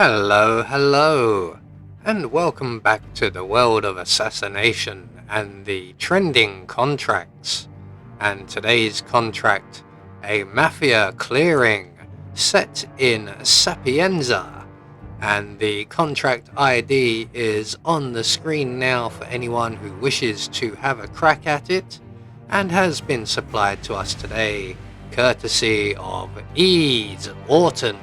Hello, and welcome back to the world of assassination and the trending contracts. And today's contract, A Mafia Clearing, set in Sapienza. And the contract ID is on the screen now for anyone who wishes to have a crack at it, and has been supplied to us today, courtesy of Ease Orton.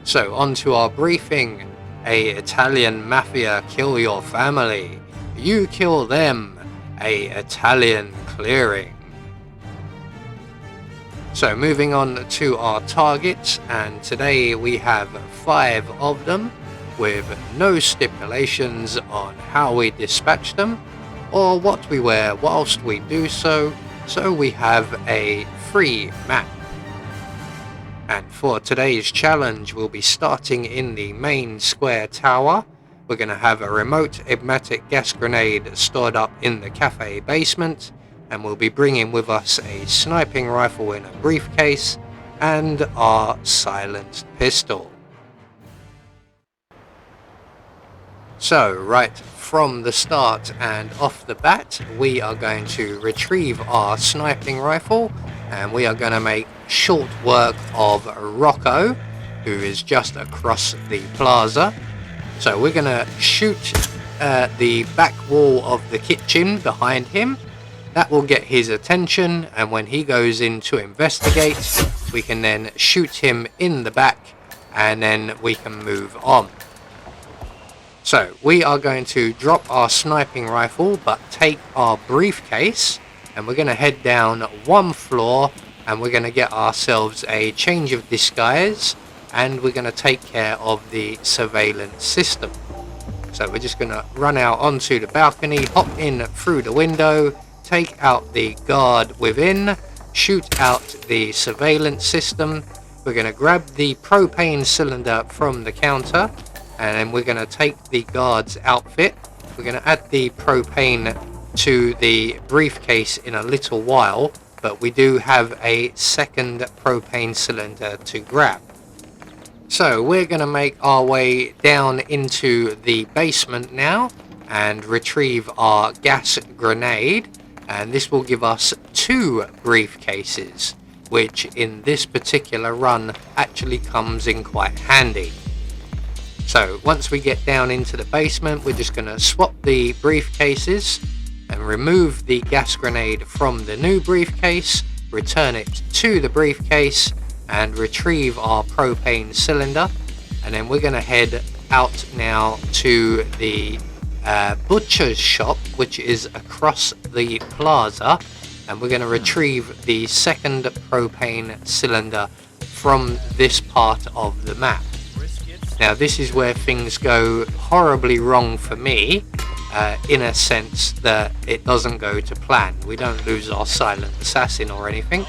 So on to our briefing. A Italian mafia kill your family. You kill them. A Italian clearing. So moving on to our targets, and today we have 5 of them with no stipulations on how we dispatch them or what we wear whilst we do so. So we have a free map. And for today's challenge, we'll be starting in the main square tower. We're going to have a remote hypnotic gas grenade stored up in the cafe basement, and we'll be bringing with us a sniping rifle in a briefcase and our silenced pistol. So right from the start and off the bat, we are going to retrieve our sniping rifle, and we are going to make short work of Rocco, who is just across the plaza. So we're going to shoot the back wall of the kitchen behind him. That will get his attention, and when he goes in to investigate, we can then shoot him in the back, and then we can move on. So we are going to drop our sniping rifle but take our briefcase, and we're going to head down 1 floor, and we're going to get ourselves a change of disguise, and we're going to take care of the surveillance system. So we're just going to run out onto the balcony, hop in through the window, take out the guard within, shoot out the surveillance system. We're going to grab the propane cylinder from the counter, and then we're going to take the guard's outfit. We're going to add the propane to the briefcase in a little while, but we do have a second propane cylinder to grab. So we're going to make our way down into the basement now and retrieve our gas grenade, and this will give us 2 briefcases, which in this particular run actually comes in quite handy. So once we get down into the basement, we're just going to swap the briefcases and remove the gas grenade from the new briefcase, return it to the briefcase, and retrieve our propane cylinder. And then we're going to head out now to the butcher's shop, which is across the plaza, and we're going to retrieve the second propane cylinder from this part of the map. Now this is where things go horribly wrong for me, in a sense that it doesn't go to plan. We don't lose our silent assassin or anything.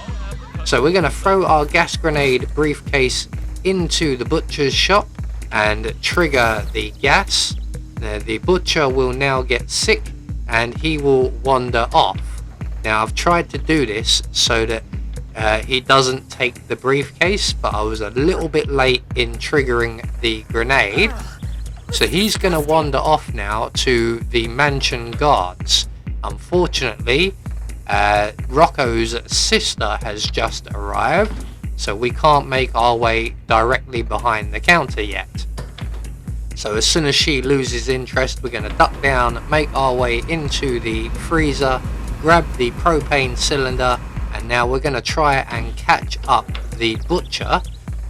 So we're going to throw our gas grenade briefcase into the butcher's shop and trigger the gas. Now, the butcher will now get sick and he will wander off. Now I've tried to do this so that he doesn't take the briefcase, but I was a little bit late in triggering the grenade. So he's going to wander off now to the mansion guards. Unfortunately, Rocco's sister has just arrived, so we can't make our way directly behind the counter yet. So as soon as she loses interest, we're going to duck down, make our way into the freezer, grab the propane cylinder, and now we're going to try and catch up the butcher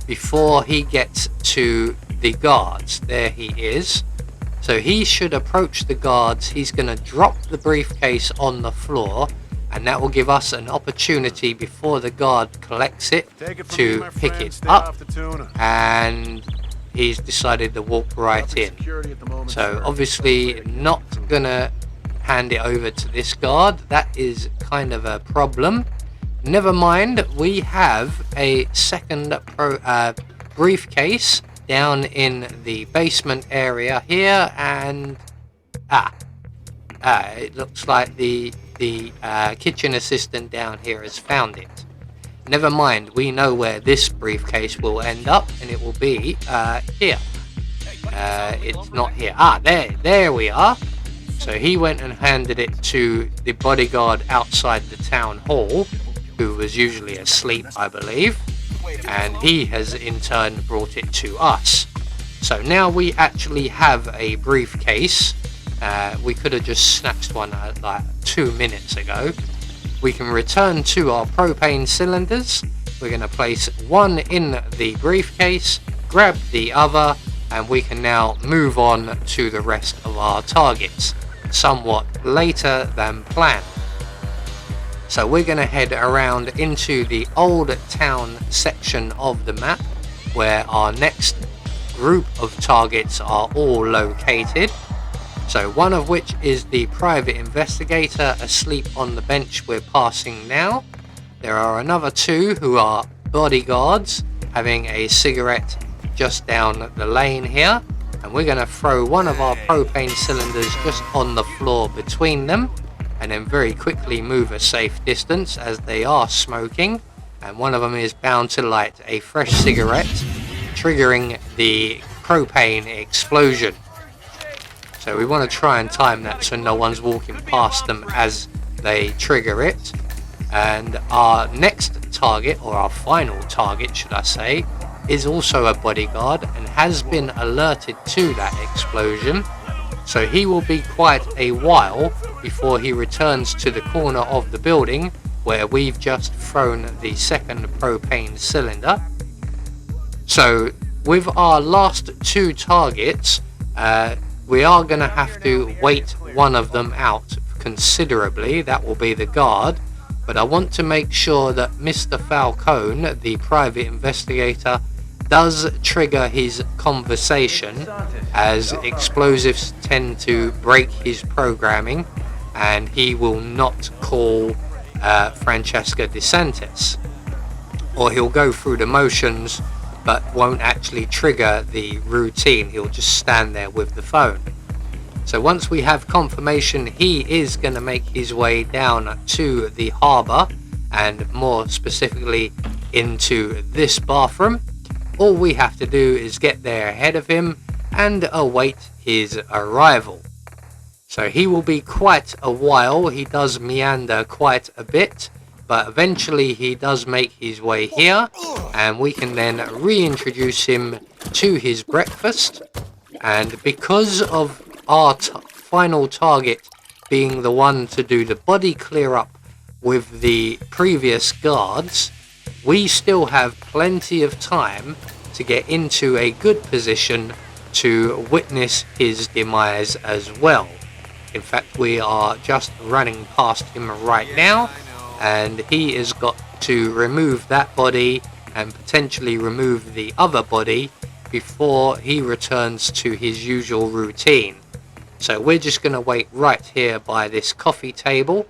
before he gets to the guards. There he is. So he should approach the guards. He's going to drop the briefcase on the floor, and that will give us an opportunity before the guard collects it to pick it up, and he's decided to walk right in. So obviously not going to hand it over to this guard. That is kind of a problem. Never mind, we have a second briefcase down in the basement area here, and it looks like the kitchen assistant down here has found it. Never mind, we know where this briefcase will end up, and it will be here. It's not here. There we are. So he went and handed it to the bodyguard outside the town hall, who was usually asleep, I believe, and he has in turn brought it to us. So now we actually have a briefcase. We could have just snatched one like 2 minutes ago. We can return to our propane cylinders. We're going to place one in the briefcase, grab the other, and we can now move on to the rest of our targets, somewhat later than planned. So we're going to head around into the old town section of the map, where our next group of targets are all located. So one of which is the private investigator asleep on the bench we're passing now. There are another two who are bodyguards having a cigarette just down the lane here, and we're going to throw one of our propane cylinders just on the floor between them, and then very quickly move a safe distance as they are smoking, and one of them is bound to light a fresh cigarette, triggering the propane explosion. So we want to try and time that so no one's walking past them as they trigger it. And our next target, or our final target should I say, is also a bodyguard and has been alerted to that explosion. So he will be quite a while before he returns to the corner of the building where we've just thrown the second propane cylinder. So with our last two targets, we are going to have to wait one of them out considerably. That will be the guard. But I want to make sure that Mr. Falcone, the private investigator, does trigger his conversation, as explosives tend to break his programming, and he will not call Francesca DeSantis. Or he'll go through the motions but won't actually trigger the routine. He'll just stand there with the phone. So once we have confirmation he is going to make his way down to the harbour, and more specifically into this bathroom, all we have to do is get there ahead of him and await his arrival. So he will be quite a while. He does meander quite a bit, but eventually he does make his way here, and we can then reintroduce him to his breakfast. And because of our final target being the one to do the body clear up with the previous guards, we still have plenty of time to get into a good position to witness his demise as well. In fact, we are just running past him right now, and he has got to remove that body and potentially remove the other body before he returns to his usual routine. So we're just going to wait right here by this coffee table.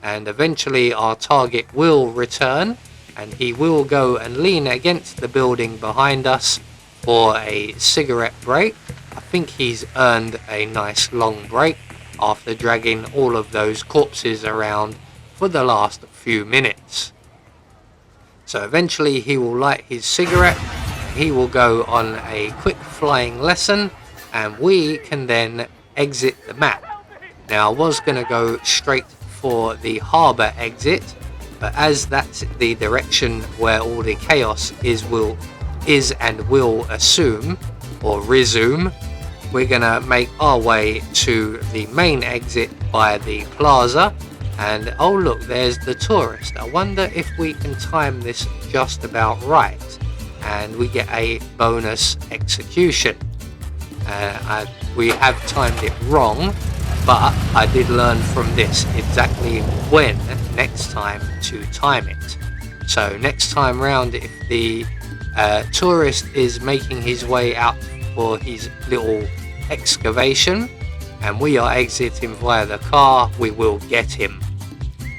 And eventually our target will return, and he will go and lean against the building behind us for a cigarette break. I think he's earned a nice long break after dragging all of those corpses around for the last few minutes. So eventually he will light his cigarette, he will go on a quick flying lesson, and we can then exit the map. Now I was going to go straight for the harbour exit, but as that's the direction where all the chaos is and will assume or resume, we're gonna make our way to the main exit by the plaza. And oh look, there's the tourist. I wonder if we can time this just about right and we get a bonus execution. We have timed it wrong, but I did learn from this exactly when next time to time it. So next time round, if the Tourist is making his way out for his little excavation, and we are exiting via the car. We will get him.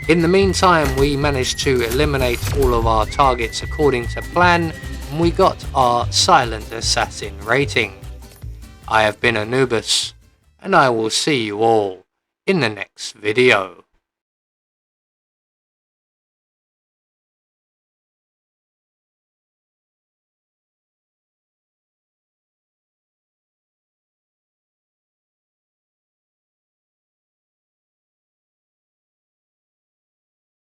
In the meantime, we managed to eliminate all of our targets according to plan, and we got our Silent Assassin rating. I have been Anubis, and I will see you all in the next video.